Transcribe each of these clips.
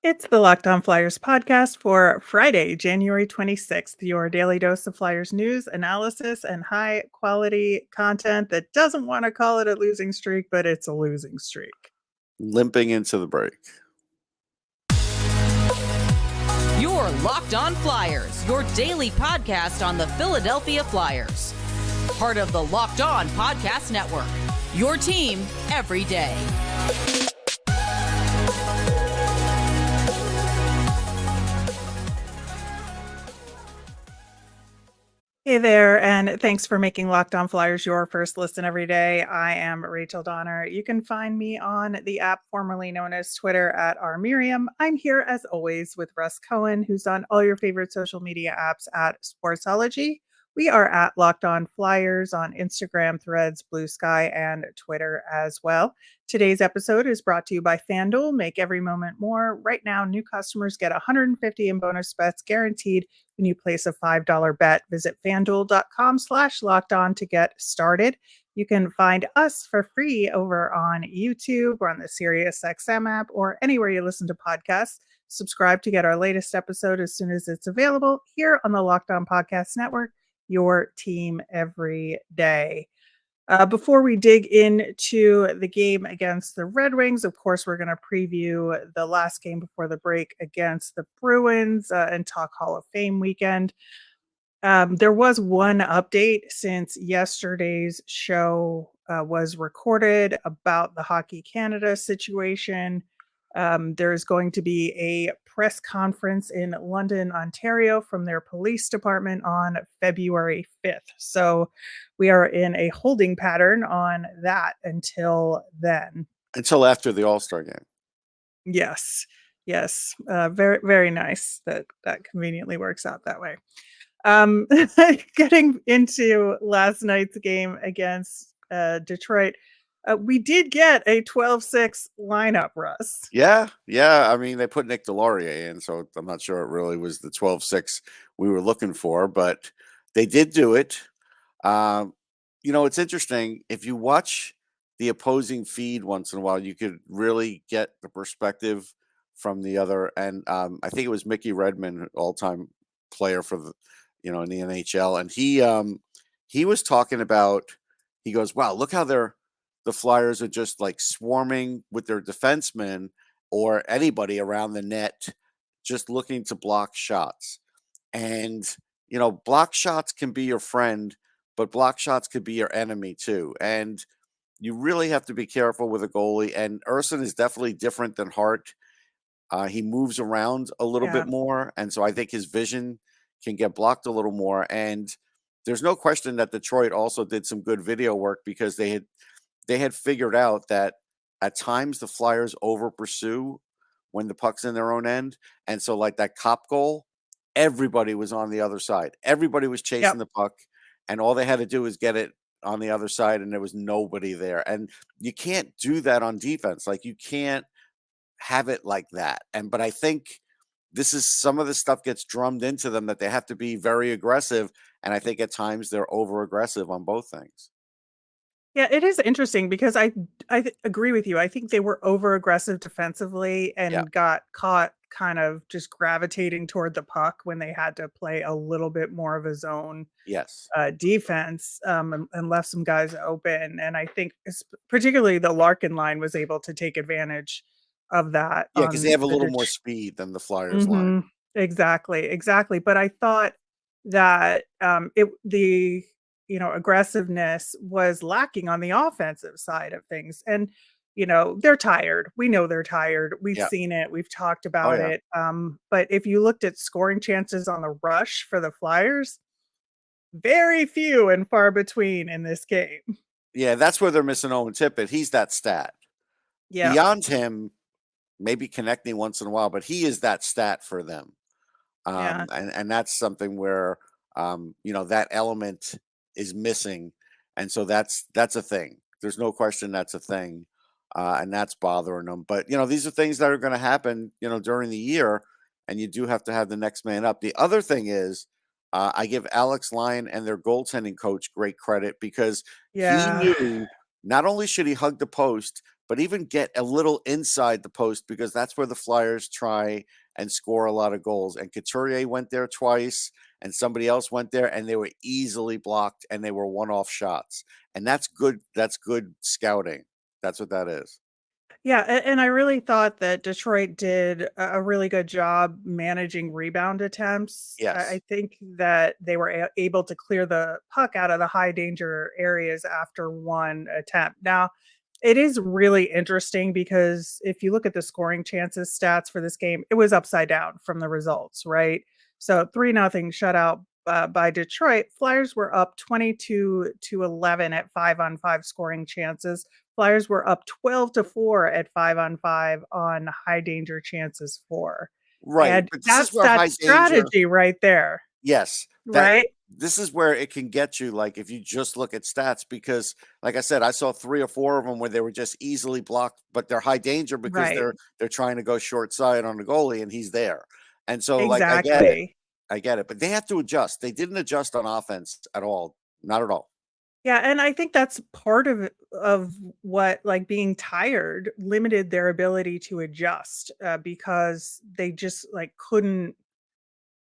It's the Locked On Flyers podcast for Friday, January 26th, your daily dose of Flyers news, analysis, and high quality content that doesn't want to call it a losing streak, but it's a losing streak. Limping into the break. Your Locked On Flyers, your daily podcast on the Philadelphia Flyers. Part of the Locked On Podcast Network, your team every day. Hey there, and thanks for making Locked On Flyers your first listen every day. I am Rachel Donner. You can find me on the app formerly known as Twitter at rmiriam. I'm here as always with Russ Cohen, who's on all your favorite social media apps at Sportsology. We are at Locked On Flyers on Instagram, Threads, Blue Sky, and Twitter as well. Today's episode is brought to you by FanDuel. Make every moment more. Right now, new customers get $150 in bonus bets guaranteed when you place a $5 bet. Visit fanduel.com/lockedon to get started. You can find us for free over on YouTube or on the SiriusXM app or anywhere you listen to podcasts. Subscribe to get our latest episode as soon as it's available here on the Locked On Podcast Network, your team every day. Before we dig into the game against the Red Wings, of course, we're going to preview the last game before the break against the Bruins and talk Hall of Fame weekend. There was one update since yesterday's show was recorded about the Hockey Canada situation. There's going to be a press conference in London, Ontario from their police department on February 5th. So we are in a holding pattern on that until then. Until after the All-Star game. Yes. Very, very nice that conveniently works out that way. Getting into last night's game against Detroit, we did get a 12-6 lineup, Russ. Yeah. I mean, they put Nick Delorier in, so I'm not sure it really was the 12-6 we were looking for, but they did do it. It's interesting. If you watch the opposing feed once in a while, you could really get the perspective from the other. And I think it was Mickey Redmond, all-time player for the, in the NHL, and he was talking about. He goes, "Wow, look how the Flyers are just like swarming with their defensemen or anybody around the net, just looking to block shots. And block shots can be your friend, but block shots could be your enemy too. And you really have to be careful with a goalie. And Urson is definitely different than Hart. He moves around a little bit more, and so I think his vision can get blocked a little more. And there's no question that Detroit also did some good video work because they had figured out that at times the Flyers over pursue when the puck's in their own end. And so like that cop goal, everybody was on the other side. Everybody was chasing the puck, and all they had to do was get it on the other side, and there was nobody there. And you can't do that on defense. Like, you can't have it like that. But I think this is some of the stuff gets drummed into them that they have to be very aggressive. And I think at times they're over aggressive on both things. Yeah, it is interesting because I agree with you. I think they were over aggressive defensively and got caught kind of just gravitating toward the puck when they had to play a little bit more of a zone defense and left some guys open. And I think particularly the Larkin line was able to take advantage of that. Yeah, because they have a little more speed than the Flyers line. Exactly. But I thought that the aggressiveness was lacking on the offensive side of things. And, they're tired. We know they're tired. We've seen it. We've talked about it. But if you looked at scoring chances on the rush for the Flyers, very few and far between in this game. Yeah, that's where they're missing Owen Tippett. He's that stat. Yeah. Beyond him, maybe connecting once in a while, but he is that stat for them. And that's something where, that element is missing. And so that's a thing. There's no question that's a thing. And that's bothering them. But, these are things that are going to happen, during the year, and you do have to have the next man up. The other thing is, I give Alex Lyon and their goaltending coach great credit because he knew not only should he hug the post, but even get a little inside the post, because that's where the Flyers try and score a lot of goals. And Couturier went there twice, and somebody else went there, and they were easily blocked, and they were one-off shots. And that's good. That's good scouting. That's what that is. Yeah, and I really thought that Detroit did a really good job managing rebound attempts. I Yes. think that they were able to clear the puck out of the high danger areas after one attempt. Now, it is really interesting because if you look at the scoring chances stats for this game, it was upside down from the results, right? So 3-0 shutout by Detroit. Flyers were up 22-11 at 5-on-5 scoring chances. Flyers were up 12-4 at 5-on-5 on high danger chances for. Right. And But this is that's where that high danger. strategy right there, Yes. That right? this is where it can get you, like, if you just look at stats, because like I said, I saw 3 or 4 of them where they were just easily blocked, but they're high danger because Right. they're trying to go short side on the goalie, and he's there. And so, like, I get it. Exactly. I get it. But they have to adjust. They didn't adjust on offense at all. Not at all. Yeah, and I think that's part of what, like, being tired limited their ability to adjust, because they just, like, couldn't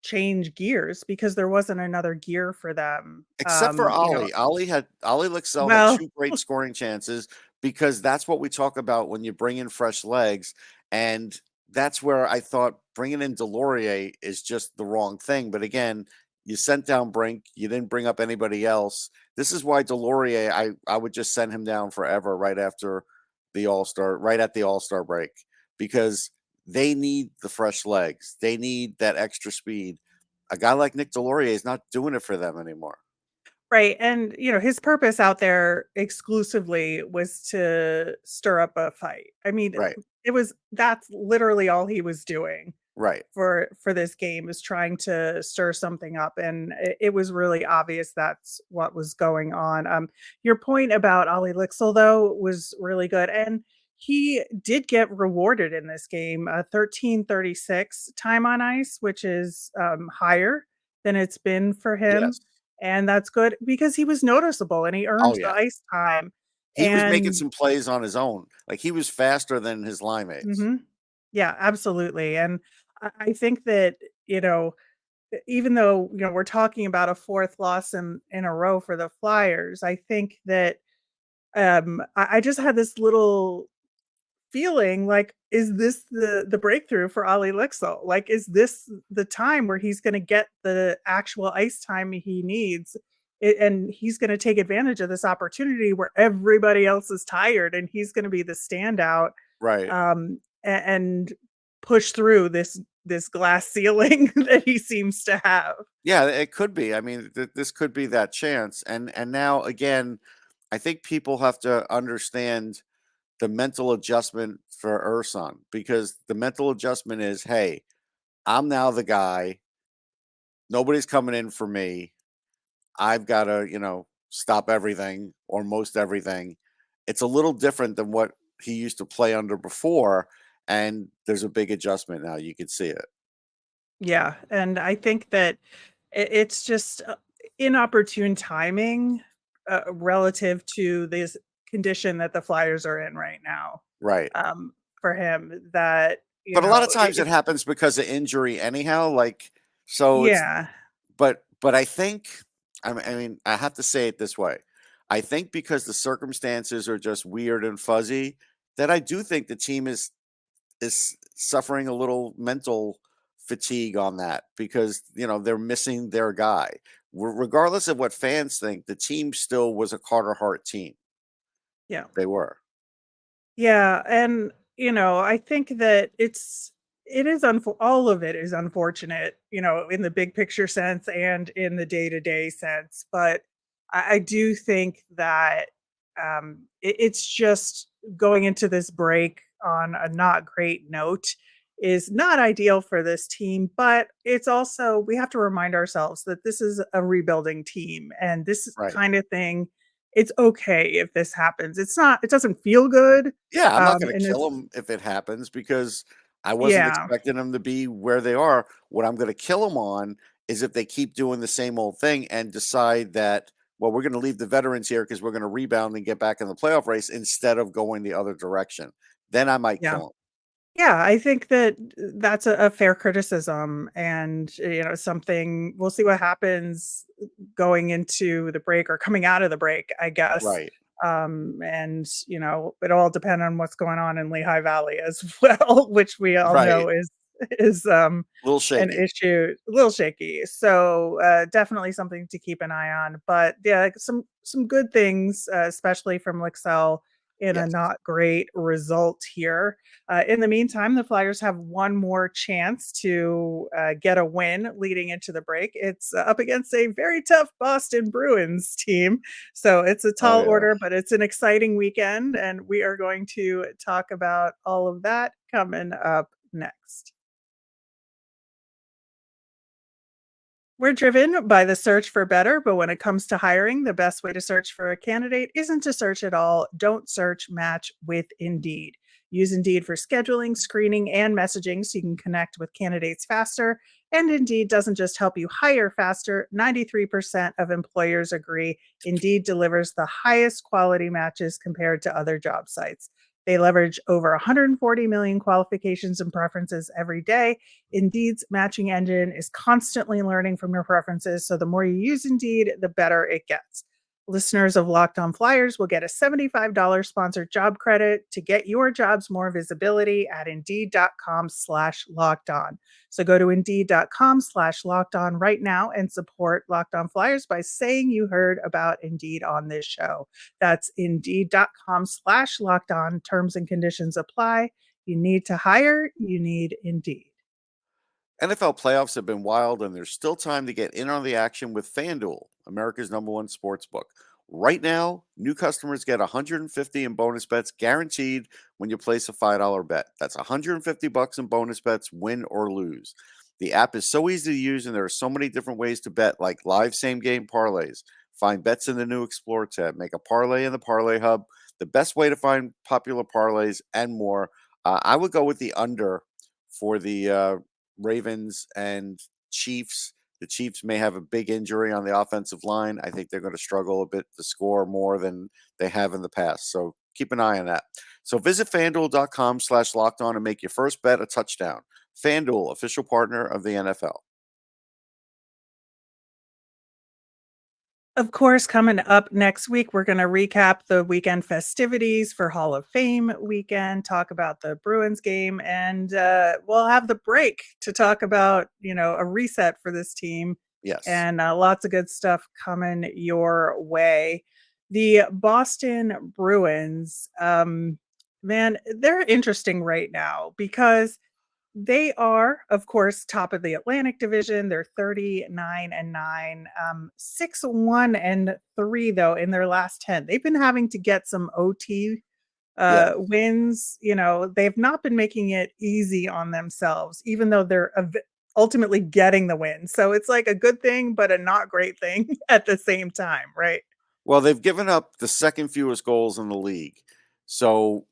change gears because there wasn't another gear for them. Except for You know, Ollie. Ollie Lycksell had well, 2 great scoring chances, because that's what we talk about when you bring in fresh legs, and that's where I thought bringing in Delorier is just the wrong thing. But again, you sent down Brink, you didn't bring up anybody else. This is why Delorier, I would just send him down forever right after the All-Star, right at the All-Star break, because they need the fresh legs. They need that extra speed. A guy like Nick Delorier is not doing it for them anymore. right, and, his purpose out there exclusively was to stir up a fight. I mean, Right. that's literally all he was doing Right. for this game, is trying to stir something up, and it was really obvious that's what was going on. Your point about Ollie Lycksell, though, was really good, and he did get rewarded in this game, 13:36 time on ice, which is, higher than it's been for him, Yes. and that's good because he was noticeable and he Oh, earned the yeah. ice time, He was making and some plays on his own. Like, he was faster than his line mates. mhm. Yeah, absolutely, and I think that, even though, we're talking about a 4th loss in a row for the Flyers, I think that, I just had this little feeling like, is this the breakthrough for Ollie Lycksell? Like, is this the time where he's gonna get the actual ice time he needs, and he's gonna take advantage of this opportunity where everybody else is tired, and he's gonna be the standout, Right. and push through this glass ceiling that he seems to have. Yeah, it could be. I mean, this could be that chance. And now again, I think people have to understand the mental adjustment for Urson, because the mental adjustment is, hey, I'm now the guy. Nobody's coming in for me. I've got to, stop everything or most everything. It's a little different than what he used to play under before. And there's a big adjustment now. You can see it. Yeah, and I think that it's just, inopportune timing, relative to this condition that the Flyers are in right now, Right. for him that, But a lot of times it happens because of injury anyhow. Like, so it's, yeah, but I think, I mean, I have to say it this way. I think because the circumstances are just weird and fuzzy, that I do think the team is suffering a little mental fatigue on that, because they're missing their guy. Regardless of what fans think, the team still was a Carter Hart team. yeah. They were. Yeah, and, I think that it is all of it is unfortunate, in the big picture sense and in the day-to-day sense, but I do think that, it's just going into this break on a not great note is not ideal for this team, but it's also, we have to remind ourselves that this is a rebuilding team, and this Right. kind of thing, it's okay if this happens. It doesn't feel good, Yeah, I'm not going and to kill it's them if it happens, because I wasn't yeah, expecting them to be where they are. What I'm going to kill them on is if they keep doing the same old thing and decide that well, we're going to leave the veterans here because we're going to rebound and get back in the playoff race instead of going the other direction, then I might Yeah. kill him. Yeah, I think that that's a fair criticism, and something we'll see what happens going into the break or coming out of the break, I guess. Right. And it'll all depend on what's going on in Lehigh Valley as well, which we all Right. know is A little an shaky. issue, a little shaky. So definitely something to keep an eye on. But yeah, some good things, especially from Lycksell in a Yes. not great result here. In the meantime, the Flyers have one more chance to get a win leading into the break. It's up against a very tough Boston Bruins team. So it's a Oh, tall yeah. order, but it's an exciting weekend. And we are going to talk about all of that coming up next. We're driven by the search for better, but when it comes to hiring, the best way to search for a candidate isn't to search at all. Don't search, match with Indeed. Use Indeed for scheduling, screening, and messaging so you can connect with candidates faster. And Indeed doesn't just help you hire faster, 93% of employers agree Indeed delivers the highest quality matches compared to other job sites. They leverage over 140 million qualifications and preferences every day. Indeed's matching engine is constantly learning from your preferences, so the more you use Indeed, the better it gets. Listeners of Locked On Flyers will get a $75 sponsored job credit to get your jobs more visibility at Indeed.com/locked on. So go to Indeed.com/locked on right now and support Locked On Flyers by saying you heard about Indeed on this show. That's Indeed.com/locked on. Terms and conditions apply. You need to hire, you need Indeed. NFL playoffs have been wild, and there's still time to get in on the action with FanDuel, America's #1 sports book. Right now, new customers get 150 in bonus bets guaranteed when you place a $5 bet. That's 150 bucks in bonus bets, win or lose. The app is so easy to use, and there are so many different ways to bet, like live same-game parlays. Find bets in the new Explore tab. Make a parlay in the Parlay Hub. The best way to find popular parlays and more. I would go with the under for the Ravens and Chiefs. The Chiefs may have a big injury on the offensive line. I think they're going to struggle a bit to score more than they have in the past. So keep an eye on that. So visit fanduel.com/locked on and make your first bet a touchdown. FanDuel, official partner of the NFL. Of course, coming up next week, we're going to recap the weekend festivities for Hall of Fame weekend, talk about the Bruins game, and we'll have the break to talk about, a reset for this team Yes. and lots of good stuff coming your way. The Boston Bruins, man, they're interesting right now because they are, of course, top of the Atlantic Division. They're 39-9, 6-1-3 though in their last 10. They've been having to get some OT Yeah. wins. They've not been making it easy on themselves, even though they're ultimately getting the win. So it's like a good thing, but a not great thing at the same time, right? Well, they've given up the second fewest goals in the league. So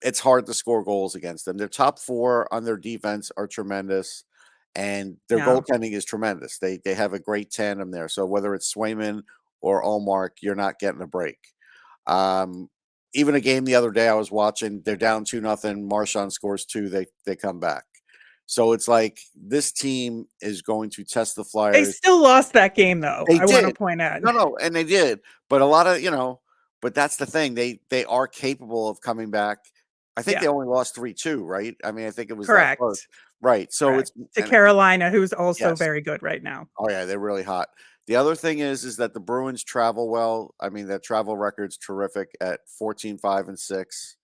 it's hard to score goals against them. Their top 4 on their defense are tremendous, and their Yeah. goaltending is tremendous. They have a great tandem there. So whether it's Swayman or Allmark, you're not getting a break. Even a game the other day I was watching, they're down 2-0. Marchand scores 2. They come back. So it's like this team is going to test the They Flyers. still lost that game though. They I want to did. point out. No, and they did. But a lot of, but that's the thing. They are capable of coming back. I think they Yeah. only lost 3-2, right? I mean, I think it was that close. Correct. Right. So Correct. it's To and Carolina, who's also yes. very good right now. Oh yeah, they're really hot. The other thing is that the Bruins travel well. I mean, their travel record's terrific at 14-5-6.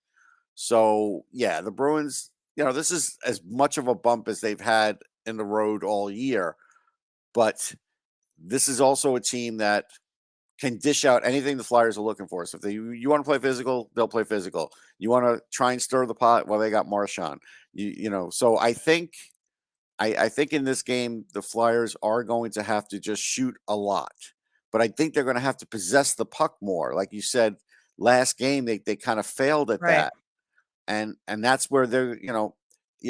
So yeah, the Bruins, this is as much of a bump as they've had in the road all year. But this is also a team that can dish out anything the Flyers are looking for. So if you want to play physical, they'll play physical. You want to try and stir the pot, well, they got Marchand. So I think in this game the Flyers are going to have to just shoot a lot. But I think they're going to have to possess the puck more. Like you said, last game they kind of failed at Right. that. And that's where you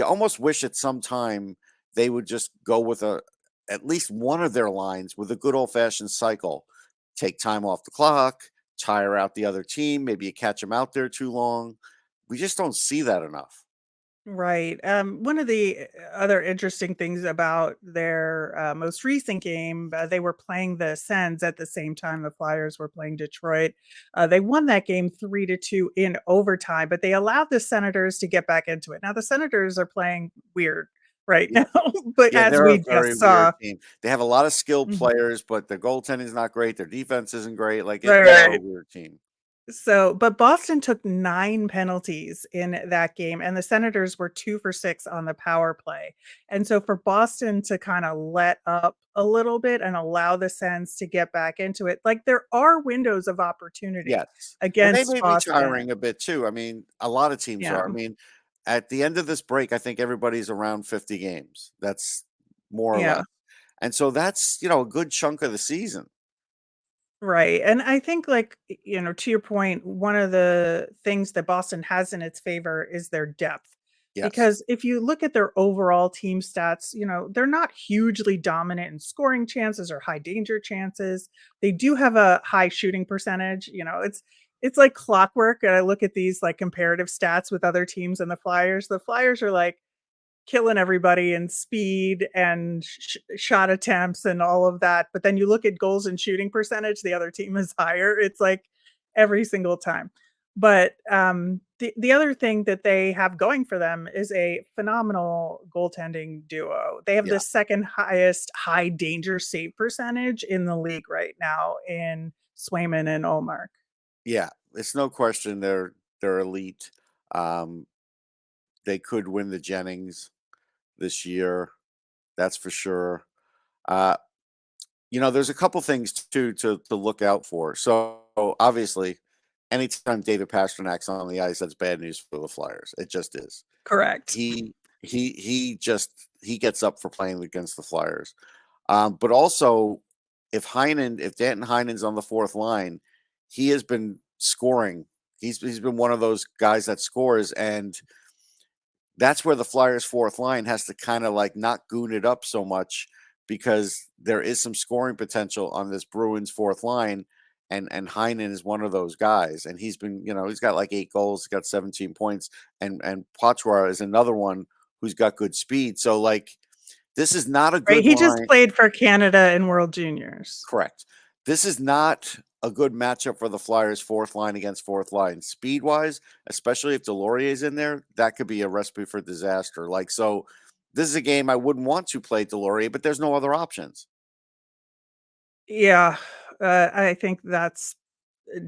almost wish at some time they would just go with at least one of their lines with a good old-fashioned cycle. take time off the clock, tire out the other team. Maybe you catch them out there too long. We just don't see that enough. Right. One of the other interesting things about their most recent game, they were playing the Sens at the same time the Flyers were playing Detroit. They won that game 3-2 in overtime, but they allowed the Senators to get back into it. Now the Senators are playing weird right Yeah. now, but Yeah, as they're a we very just saw, weird team. They have a lot of skilled Mhm. players, but their goaltending is not great. Their defense isn't great. Like Right, they are a right. weird team. So, but Boston took 9 penalties in that game, and the Senators were 2 for 6 on the power play. And so for Boston to kinda let up a little bit and allow the Sens to get back into it, like, there are windows of opportunity Yes. And they against may be Boston. tiring a bit too. I mean, a lot of teams Yeah, are. I mean, at the end of this break, I think everybody's around 50 games. That's more or less. yeah. And so that's, a good chunk of the season. Right, and I think, like, to your point, one of the things that Boston has in its favor is their depth. Yes. Because if you look at their overall team stats, they're not hugely dominant in scoring chances or high danger chances. They do have a high shooting percentage, it's like clockwork, and I look at these, like, comparative stats with other teams and the Flyers. The Flyers are, like, killing everybody in speed and shot attempts and all of that. But then you look at goals and shooting percentage, the other team is higher. It's like every single time. But the other thing that they have going for them is a phenomenal goaltending duo. They have Yeah. the second highest high danger save percentage in the league right now in Swayman and Olmark. Yeah. It's no question they're elite. Um, they could win the Jennings this year. That's for sure. Uh, there's a couple things to look out for. So obviously, anytime David Pasternak's on the ice, that's bad news for the Flyers. It just is. Correct. He gets up for playing against the Flyers. But also, if Danton Heinen's on the fourth line, he has been scoring. He's been one of those guys that scores, and that's where the Flyers' fourth line has to kind of like not goon it up so much because there is some scoring potential on this Bruins fourth line. And Heinen is one of those guys. And he's been, he's got like 8 goals, he's got 17 points. And Poitras is another one who's got good speed. So like this is not a Right. good He just line. played for Canada in World Juniors. Correct. This is not a good matchup for the Flyers' fourth line against fourth line. Speed wise, especially if Delorier's in there, that could be a recipe for disaster. Like, so this is a game I wouldn't want to play Delorier, but there's no other options. Yeah, I think that's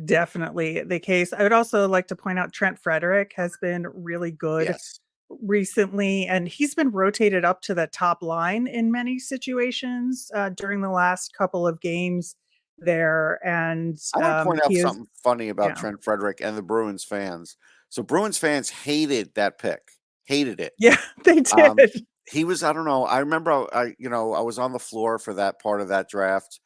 definitely the case. I would also like to point out Trent Frederick has been really good Yes. recently, and he's been rotated up to the top line in many situations during the last couple of games there. And I want to point out he is, something funny about yeah, Trent Frederick and the Bruins fans. So Bruins fans hated that pick, hated it. yeah, they Um, did. he was, I don't know. I remember I was on the floor for that part of that draft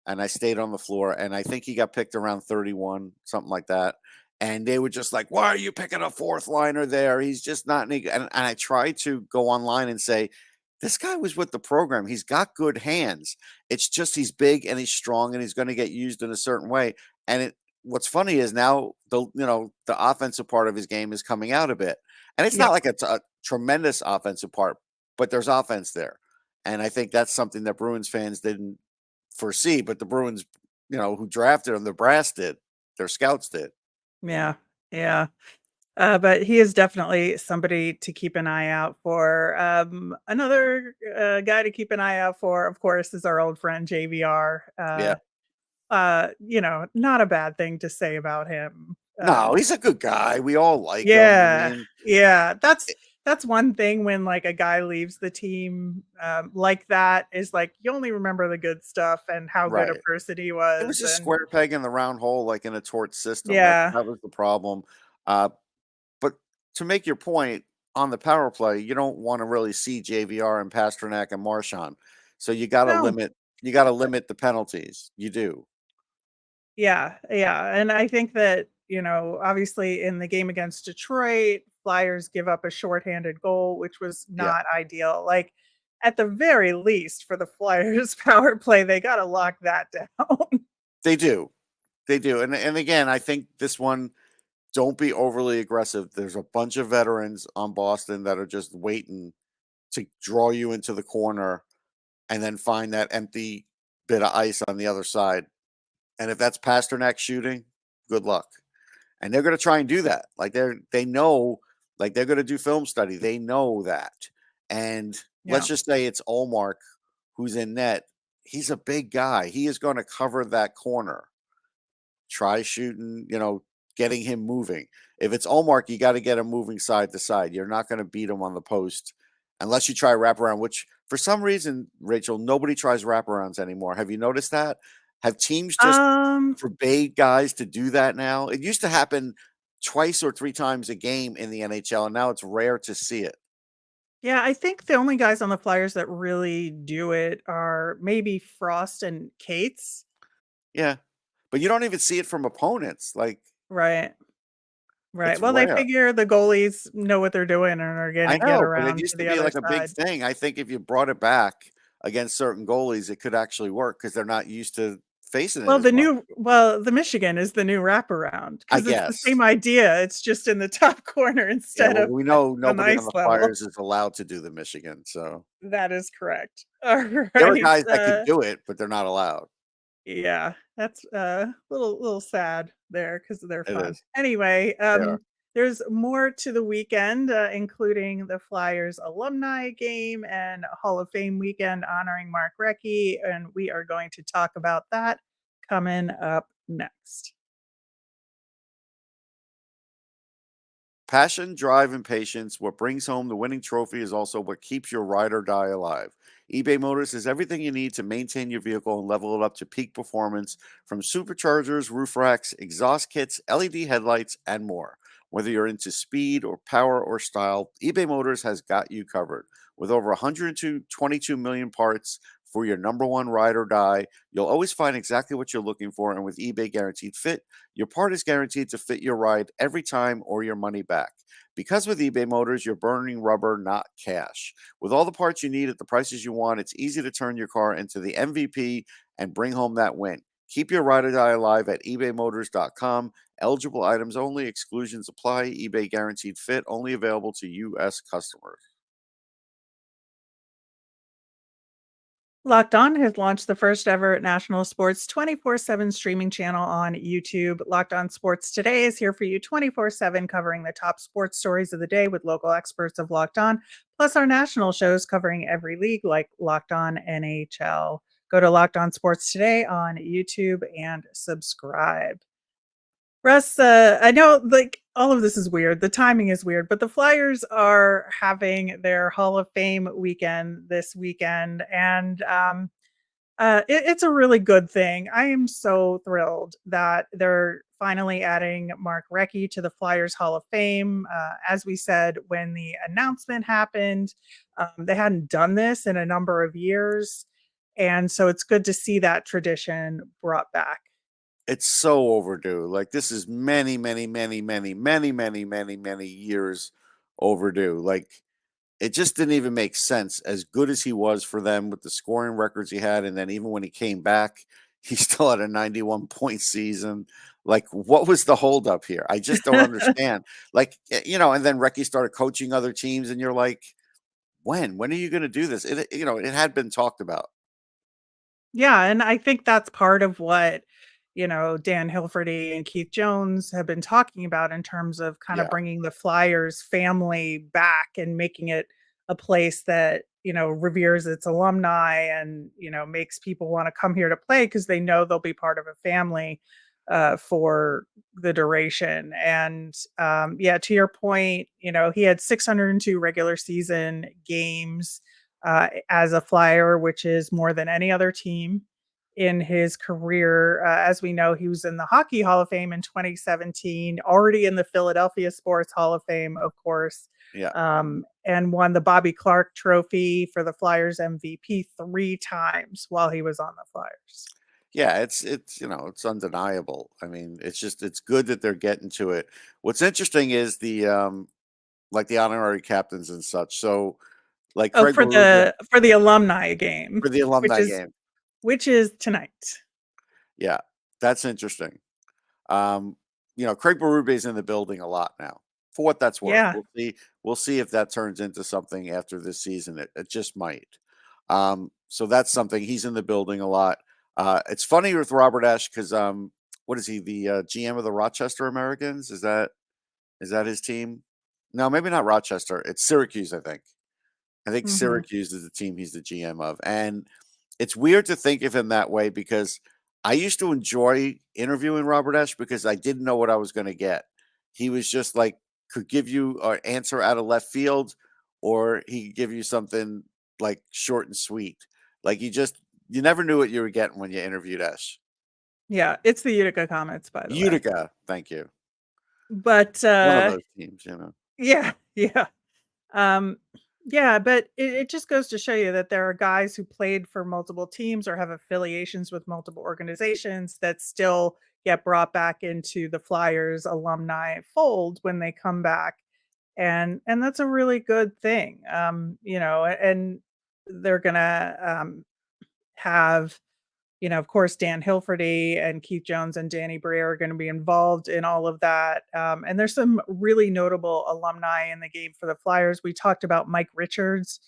and I stayed on the floor and I think he got picked around 31, something like that. And they were just like, why are you picking a fourth liner there? He's just not any good. And I tried to go online and say, this guy was with the program. He's got good hands. It's just he's big and he's strong and he's going to get used in a certain way. And what's funny is now the offensive part of his game is coming out a bit. And it's not Yep. like a tremendous offensive part, but there's offense there. And I think that's something that Bruins fans didn't foresee, but the Bruins, who drafted him, the brass did, their scouts did. Yeah. Yeah. But he is definitely somebody to keep an eye out for. Another guy to keep an eye out for, of course, is our old friend JVR. Yeah. Not a bad thing to say about him. No, he's a good guy. We all like him. I Yeah, mean, yeah. That's one thing when like a guy leaves the team like that is like you only remember the good stuff and how good a right. person he It was was. just And square peg in the round hole, like in a torch system. That yeah, that was the problem. Uh, but to make your point on the power play, you don't want to really see JVR and Pasternak and Marchand. So you got to no, limit the penalties. You do. yeah, yeah. And I think that, obviously in the game against Detroit, Flyers give up a shorthanded goal, which was Yeah. not ideal. Like at the very least for the Flyers power play, they got to lock that down. They do. They do. And again, I think this one, don't be overly aggressive. There's a bunch of veterans on Boston that are just waiting to draw you into the corner and then find that empty bit of ice on the other side. And if that's Pasternak shooting, good luck. And they're going to try and do that. Like they know, like they're going to do film study. They know that. And let's Yeah. just say it's Olmark who's in net. He's a big guy. He is going to cover that corner. Try shooting, getting him moving. If it's Olmark, you got to get him moving side to side. You're not going to beat him on the post unless you try wraparound, which for some reason, Rachel, nobody tries wraparounds anymore. Have you noticed that? Have teams just forbade guys to do that now? It used to happen twice or three times a game in the NHL, and now it's rare to see it. Yeah, I think the only guys on the Flyers that really do it are maybe Frost and Cates. Yeah. But you don't even see it from opponents. Like, Right. Right. it's Well, they rare. figure the goalies know what they're doing and are going I to get know, but it around used to to the be other like a big side. thing. I think if you brought it back against certain goalies, it could actually work because they're not used to facing it Well, as much. the Michigan is the new wraparound I because it's the guess. same idea. It's just in the top corner Yeah, instead well, of we at know an nobody on ice the level. Flyers is allowed to do the Michigan, so That is correct. All there are right. guys that could do it, but they're not allowed. Yeah, that's little sad there because they're It fun. is. Anyway, They are. there's more to the weekend, including the Flyers alumni game and Hall of Fame weekend honoring Mark Recchi, and we are going to talk about that coming up next. Passion, drive, and patience. What brings home the winning trophy is also what keeps your ride or die alive. eBay Motors has everything you need to maintain your vehicle and level it up to peak performance, from superchargers, roof racks, exhaust kits, LED headlights, and more. Whether you're into speed or power or style, eBay Motors has got you covered. With over 122 million parts for your number one ride or die, you'll always find exactly what you're looking for. And with eBay Guaranteed Fit, your part is guaranteed to fit your ride every time or your money back. Because with eBay Motors, you're burning rubber, not cash. With all the parts you need at the prices you want, it's easy to turn your car into the MVP and bring home that win. Keep your ride or die alive at ebaymotors.com. Eligible items only, exclusions apply. eBay Guaranteed Fit only available to U.S. customers. Locked On has launched the first ever national sports 24/7 streaming channel on YouTube. Locked On Sports Today is here for you 24/7, covering the top sports stories of the day with local experts of Locked On, plus our national shows covering every league like Locked On NHL. Go to Locked On Sports Today on YouTube and subscribe. Russ, I know like all of this is weird. The timing is weird, but the Flyers are having their Hall of Fame weekend this weekend, and it's a really good thing. I am so thrilled that they're finally adding Mark Recchi to the Flyers Hall of Fame. As we said when the announcement happened, they hadn't done this in a number of years, and so it's good to see that tradition brought back. It's so overdue. Like, this is many, many, many, many, many, many, many, many years overdue. Like, it just didn't even make sense. As good as he was for them with the scoring records he had, and then even when he came back, he still had a 91-point season. Like, what was the holdup here? I just don't understand. Like, and then Recchi started coaching other teams, and you're like, when are you going to do this? It had been talked about. Yeah, and I think that's part of what, Dan Hilferty and Keith Jones have been talking about in terms of kind of Yeah. bringing the Flyers family back and making it a place that, reveres its alumni and, makes people want to come here to play because they know they'll be part of a family for the duration. And yeah, to your point, he had 602 regular season games as a Flyer, which is more than any other team in his career. As we know, he was in the Hockey Hall of Fame in 2017, already in the Philadelphia Sports Hall of Fame, of course, Yeah. and won the Bobby Clark Trophy for the Flyers MVP 3 times while he was on the Flyers. Yeah, it's undeniable. I mean, it's good that they're getting to it. What's interesting is the honorary captains and such. So, like Oh, Craig for Berube the alumni game, for the which alumni is game. which is tonight. Yeah. That's interesting. Craig Berube is in the building a lot now. For what that's worth, Yeah. we'll see. We'll see if that turns into something after this season. It just might. So that's something. He's in the building a lot. It's funny with Robert Ashe because what is he? The GM of the Rochester Americans? Is that his team? No, maybe not Rochester. It's Syracuse, I think. I think Mhm. Syracuse is the team he's the GM of. And it's weird to think of him that way because I used to enjoy interviewing Robert Ashe because I didn't know what I was going to get. He was just like, could give you an answer out of left field, or he could give you something like short and sweet. Like you never knew what you were getting when you interviewed Ashe. Yeah, it's the Utica Comets, by the way. Utica, thank you. But, One of those teams. yeah, yeah. Um, yeah, but it just goes to show you that there are guys who played for multiple teams or have affiliations with multiple organizations that still get brought back into the Flyers alumni fold when they come back. And that's a really good thing. And they're gonna have of course, Dan Hilferty and Keith Jones and Danny Briere are going to be involved in all of that. And there's some really notable alumni in the game for the Flyers. We talked about Mike Richards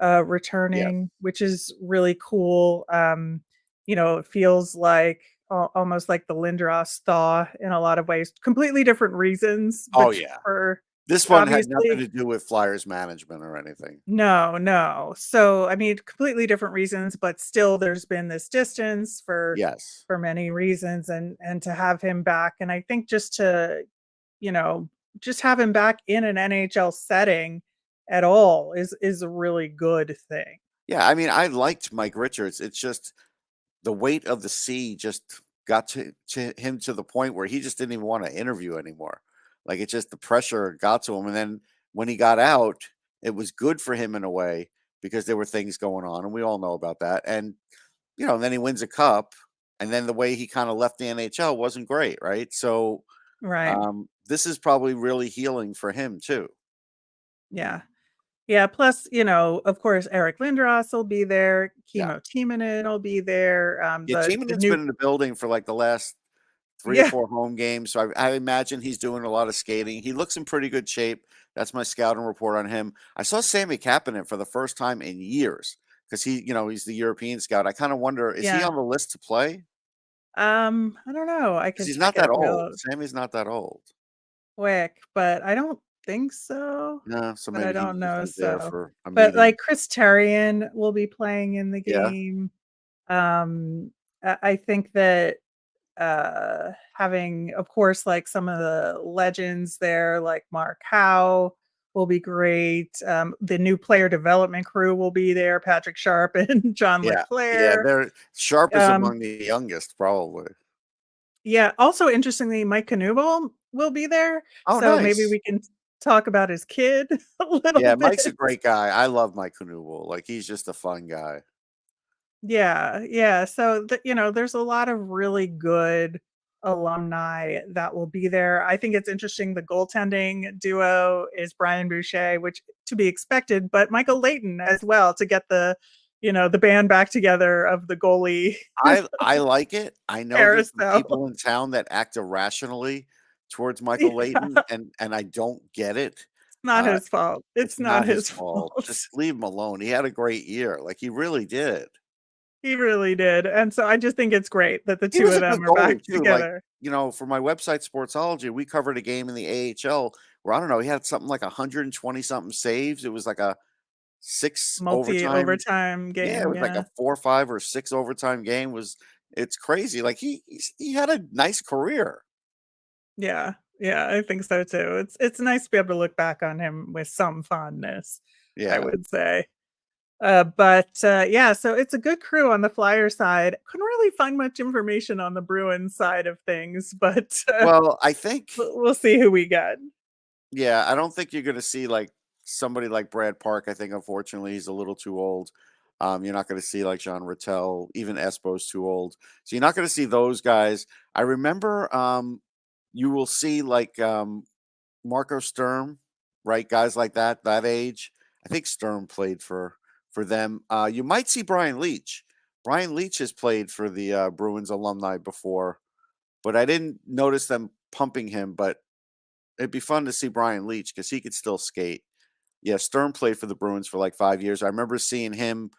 Yeah. returning, which is really cool. It feels like almost like the Lindros thaw in a lot of ways, completely different reasons, Oh but yeah. for This one had nothing obviously to do with Flyers management or anything. no, no. So, I mean, completely different reasons, but still there's been this distance Yes. for many reasons and to have him back and I think you know, just have him back in an NHL setting at all is a really good thing. Yeah, I mean, I liked Mike Richards. It's just the weight of the sea just got to him to the point where he just didn't even want to interview anymore. Like it just the pressure got to him. And then when he got out, it was good for him in a way because there were things going on, and we all know about that. And then he wins a cup, and then the way he kind of left the NHL wasn't great, right? So Right. this is probably really healing for him too. Yeah. Yeah, plus, of course, Eric Lindros will be there, Yeah. Chemo Timonen will be there, Yeah, the Timonen's new been in the building for like the last 3 or yeah, 4 home games, so I imagine he's doing a lot of skating. He looks in pretty good shape. That's my scouting report on him. I saw Sammy Kapanen for the first time in years because he's the European scout. I kinda wonder, is he yeah. on the list to play? I don't know, I Because could he's check not it that old. real Sammy's not that old. quick, but I don't think so, No, so but I maybe he don't just know, was there so for a but, meeting. like, Chris Therien will be playing in the Yeah, game. I think that, having, of course, like, some of the legends there, like Mark Howe will be great. The new player development crew will be there, Patrick Sharp and John yeah, yeah, LeClaire. Sharp is Um, among the youngest, probably. yeah, also interestingly, Mike Knuble will be there, Oh, so maybe nice. we can talk about his kid a little Yeah, bit. Mike's a great guy. I love Mike Knuble. Like, he's just a fun guy. Yeah, yeah. So, there's a lot of really good alumni that will be there. I think it's interesting. The goaltending duo is Brian Boucher, which to be expected, but Michael Leighton as well to get the band back together of the goalie I like it. I know there's some carousel. people in town that act irrationally towards Michael Yeah, Leighton, and I don't get it. it's not his fault. It's It's not not his his fault. fault. Just leave him alone. He had a great year. Like, he really did. He really did. And so I just think it's great that the He two was of a good them are back goalie too. Like, together. for my website Sportsology, we covered a game in the AHL where I don't know, he had something like 120 something saves. It was like a 6 Multi overtime. overtime Yeah, it game. was like a Yeah. 4, 5, or 6 overtime game. It's crazy. Like he had a nice career. Yeah, yeah, I think so too. It's nice to be able to look back on him with some fondness, I Yeah. would say. Yeah, so it's a good crew on the Flyer side. Couldn't really find much information on the Bruins side of things, but Well, I think, we'll see who we get. yeah, I don't think you're gonna see like somebody like Brad Park. I think unfortunately he's a little too old. You're not gonna see like Jean Rattel, even Espo's too old. So you're not gonna see those guys. I remember you will see like Marco Sturm, right? Guys like that age. I think Sturm played for them. You might see Brian Leach. Brian Leach has played for the Bruins alumni before. but I didn't notice them pumping him. But it'd be fun to see Brian Leetch because he could still skate. Yeah, Stern played for the Bruins for like 5 years. I remember seeing him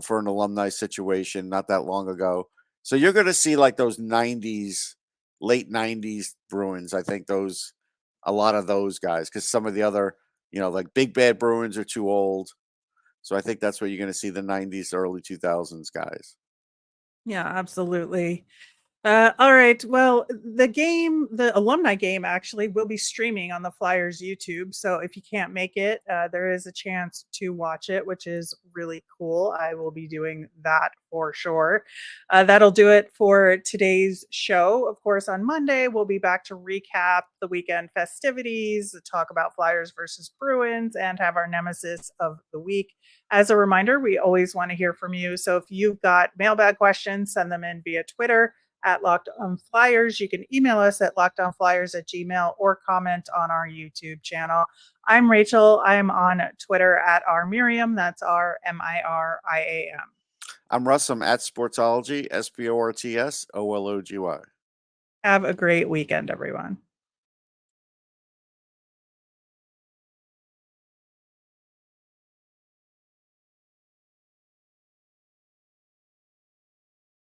for an alumni situation not that long ago. So you're going to see like those 90s, late 90s Bruins. I think a lot of those guys, because some of the other, like Big Bad Bruins are too old. So I think that's where you're going to see the 90s, early 2000s guys. Yeah, absolutely. All right. Well, the alumni game actually will be streaming on the Flyers YouTube. So if you can't make it, there is a chance to watch it, which is really cool. I will be doing that for sure. That'll do it for today's show. Of course, on Monday, we'll be back to recap the weekend festivities, talk about Flyers versus Bruins, and have our nemesis of the week. As a reminder, we always want to hear from you. So if you've got mailbag questions, send them in via Twitter at Locked On Flyers. You can email us at lockedonflyers@gmail or comment on our YouTube channel. I'm Rachel. I'm on Twitter at rmiriam. That's RMIRIAM. I'm Russ. I'm at Sportsology, SPORTSOLOGY. Have a great weekend, everyone.